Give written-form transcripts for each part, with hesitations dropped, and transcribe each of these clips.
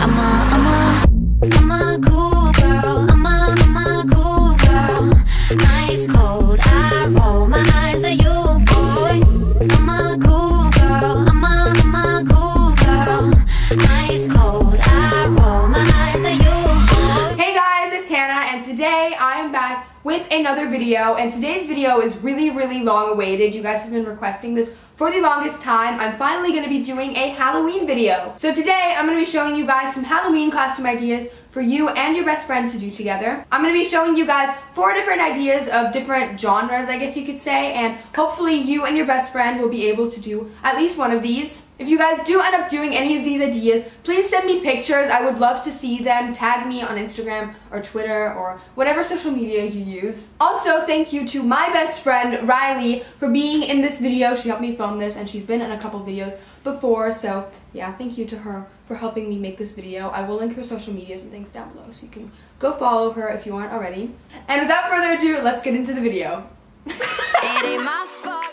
I'm a cool girl. I'm a cool girl. Ice cold, I roll my eyes at you, boy. I'm a cool girl. I'm a cool girl. Ice cold, I roll my eyes at you, boy. Hey guys, it's Hannah, and today I am back with another video, and today's video is really long awaited. You guys have been requesting this for the longest time. I'm finally going to be doing a Halloween video. So today I'm going to be showing you guys some Halloween costume ideas for you and your best friend to do together. I'm going to be showing you guys 4 different ideas of different genres, I guess you could say, and hopefully you and your best friend will be able to do at least one of these. If you guys do end up doing any of these ideas, please send me pictures. I would love to see them. Tag me on Instagram or Twitter or whatever social media you use. Also, thank you to my best friend, Riley, for being in this video. She helped me film this, and she's been in a couple videos before, so yeah, thank you to her for helping me make this video. I will link her social medias and things down below, so you can go follow her if you aren't already. And without further ado, let's get into the video. It ain't my fault.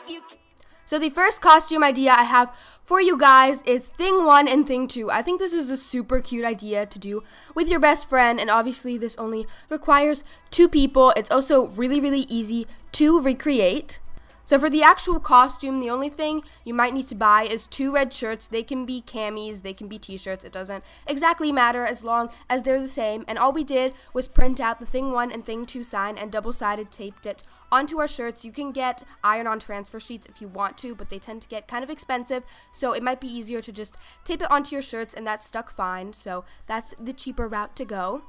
So the first costume idea I have for you guys is Thing 1 and Thing 2. I think this is a super cute idea to do with your best friend, and obviously this only requires 2 people. It's also really easy to recreate. So for the actual costume, the only thing you might need to buy is 2 red shirts. They can be camis, they can be t-shirts. It doesn't exactly matter as long as they're the same. And all we did was print out the Thing 1 and Thing 2 sign and double-sided taped it onto our shirts. You can get iron-on transfer sheets if you want to, but they tend to get kind of expensive, so it might be easier to just tape it onto your shirts, and that stuck fine. So that's the cheaper route to go.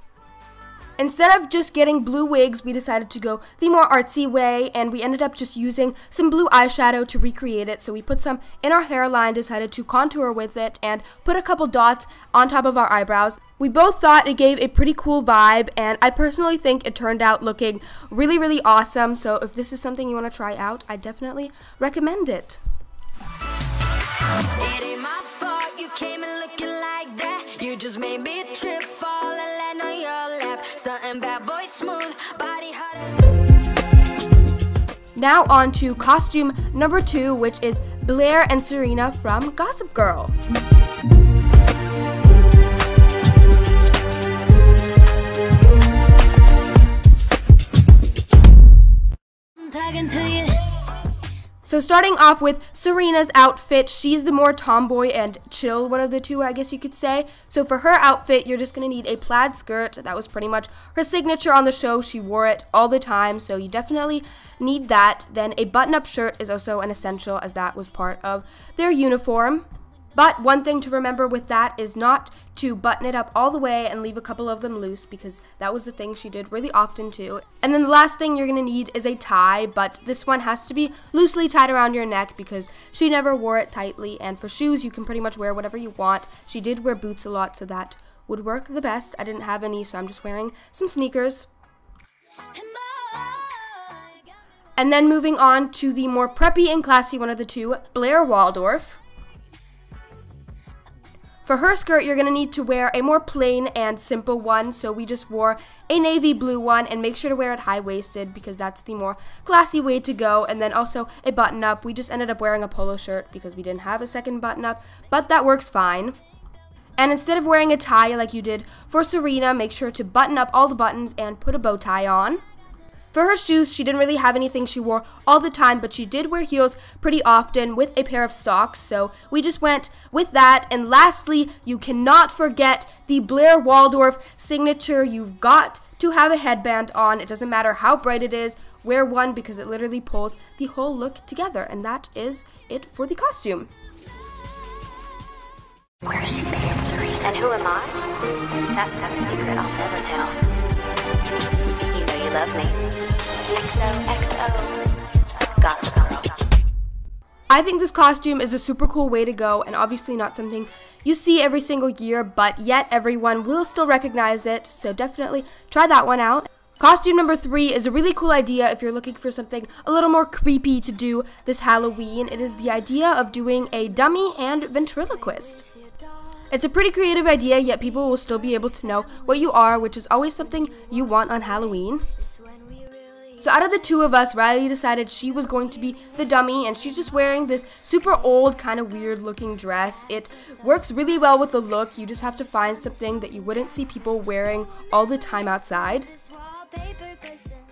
Instead of just getting blue wigs, we decided to go the more artsy way, and we ended up just using some blue eyeshadow to recreate it. So we put some in our hairline, decided to contour with it, and put a couple dots on top of our eyebrows. We both thought it gave a pretty cool vibe, and I personally think it turned out looking really awesome. So if this is something you want to try out, I definitely recommend it. It ain't my fault you came in looking like that. You just made me trip, fall and land on your lap. Stuntin' bad boy smooth, body hot. Now on to costume number 2, which is Blair and Serena from Gossip Girl. I'm talking to you. So starting off with Serena's outfit, she's the more tomboy and chill one of the two, I guess you could say. So for her outfit, you're just going to need a plaid skirt. That was pretty much her signature on the show. She wore it all the time, so you definitely need that. Then a button-up shirt is also an essential, as that was part of their uniform. But one thing to remember with that is not to button it up all the way and leave a couple of them loose, because that was the thing she did really often too. And then the last thing you're going to need is a tie, but this one has to be loosely tied around your neck because she never wore it tightly. And for shoes, you can pretty much wear whatever you want. She did wear boots a lot, so that would work the best. I didn't have any, so I'm just wearing some sneakers. And then moving on to the more preppy and classy one of the two, Blair Waldorf. For her skirt, you're going to need to wear a more plain and simple one, so we just wore a navy blue one, and make sure to wear it high-waisted because that's the more classy way to go. And then also a button-up. We just ended up wearing a polo shirt because we didn't have a second button-up, but that works fine. And instead of wearing a tie like you did for Serena, make sure to button up all the buttons and put a bow tie on. For her shoes, she didn't really have anything she wore all the time, but she did wear heels pretty often with a pair of socks, so we just went with that. And lastly, you cannot forget the Blair Waldorf signature. You've got to have a headband on. It doesn't matter how bright it is. Wear one because it literally pulls the whole look together, and that is it for the costume. Where's she being, Serena? And who am I? That's not a secret I'll never tell. You know you love me. XOXO. Gossip Girl. I think this costume is a super cool way to go, and obviously not something you see every single year, but yet everyone will still recognize it, so definitely try that one out. Costume number 3 is a really cool idea if you're looking for something a little more creepy to do this Halloween. It is the idea of doing a dummy and ventriloquist. It's a pretty creative idea, yet people will still be able to know what you are, which is always something you want on Halloween. So out of the two of us, Riley decided she was going to be the dummy, and she's just wearing this super old, kind of weird looking dress. It works really well with the look. You just have to find something that you wouldn't see people wearing all the time outside.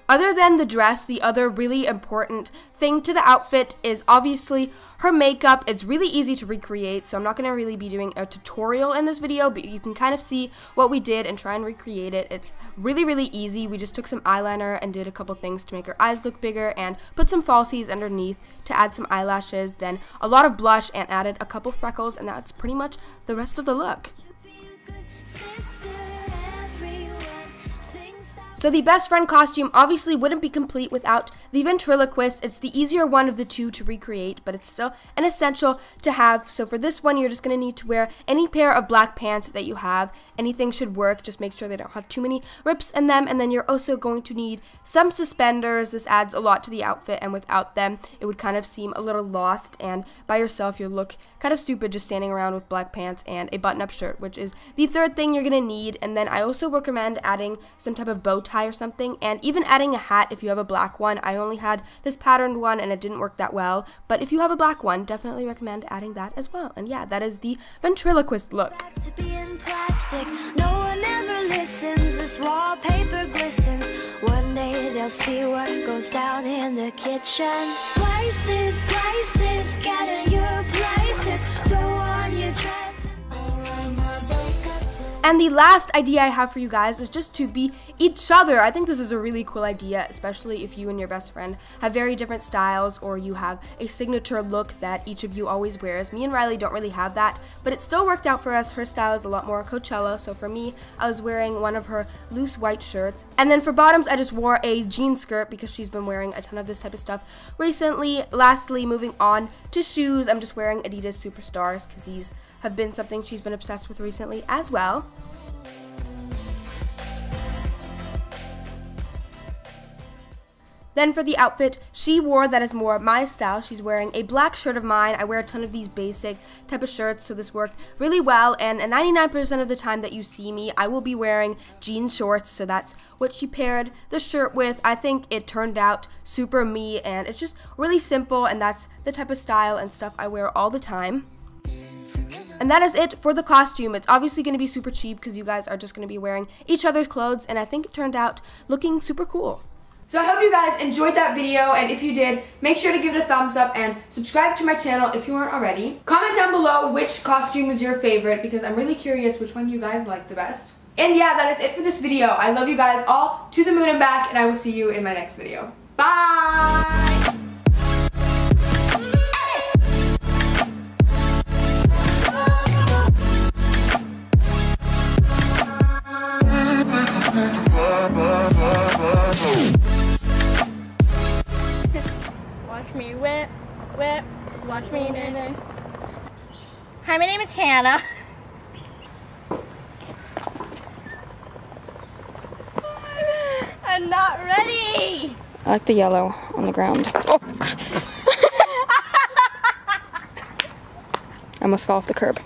Other than the dress, the other really important thing to the outfit is obviously her makeup. It's really easy to recreate, so I'm not going to really be doing a tutorial in this video, but you can kind of see what we did and try and recreate it. It's really, really easy. We just took some eyeliner and did a couple things to make her eyes look bigger and put some falsies underneath to add some eyelashes, then a lot of blush and added a couple freckles, and that's pretty much the rest of the look. So the best friend costume obviously wouldn't be complete without the ventriloquist. It's the easier one of the two to recreate, but it's still an essential to have. So for this one, you're just going to need to wear any pair of black pants that you have. Anything should work. Just make sure they don't have too many rips in them. And then you're also going to need some suspenders. This adds a lot to the outfit, and without them, it would kind of seem a little lost. And by yourself, you'll look kind of stupid just standing around with black pants and a button-up shirt, which is the third thing you're going to need. And then I also recommend adding some type of bow tie or something, and even adding a hat if you have a black one. I only had this patterned one and it didn't work that well, but if you have a black one, definitely recommend adding that as well. And yeah, that is the ventriloquist look. No one ever listens, this wallpaper glistens. One day they'll see what goes down in the kitchen. Places, places, get in your places. Throw on your dress. And the last idea I have for you guys is just to be each other. I think this is a really cool idea, especially if you and your best friend have very different styles, or you have a signature look that each of you always wears. Me and Riley don't really have that, but it still worked out for us. Her style is a lot more Coachella, so for me, I was wearing one of her loose white shirts. And then for bottoms, I just wore a jean skirt because she's been wearing a ton of this type of stuff recently. Lastly, moving on to shoes, I'm just wearing Adidas Superstars because these have been something she's been obsessed with recently as well. Then for the outfit she wore that is more my style, she's wearing a black shirt of mine. I wear a ton of these basic type of shirts, so this worked really well. And 99% of the time that you see me, I will be wearing jean shorts, so that's what she paired the shirt with. I think it turned out super me, and it's just really simple, and that's the type of style and stuff I wear all the time. And that is it for the costume. It's obviously going to be super cheap because you guys are just going to be wearing each other's clothes, and I think it turned out looking super cool. So I hope you guys enjoyed that video, and if you did, make sure to give it a thumbs up and subscribe to my channel if you aren't already. Comment down below which costume was your favorite, because I'm really curious which one you guys like the best. And yeah, that is it for this video. I love you guys all to the moon and back, and I will see you in my next video. Bye! Watch me whip, whip, watch me nay. Hi, my name is Hannah. I'm not ready. I like the yellow on the ground. Oh. I almost fell off the curb.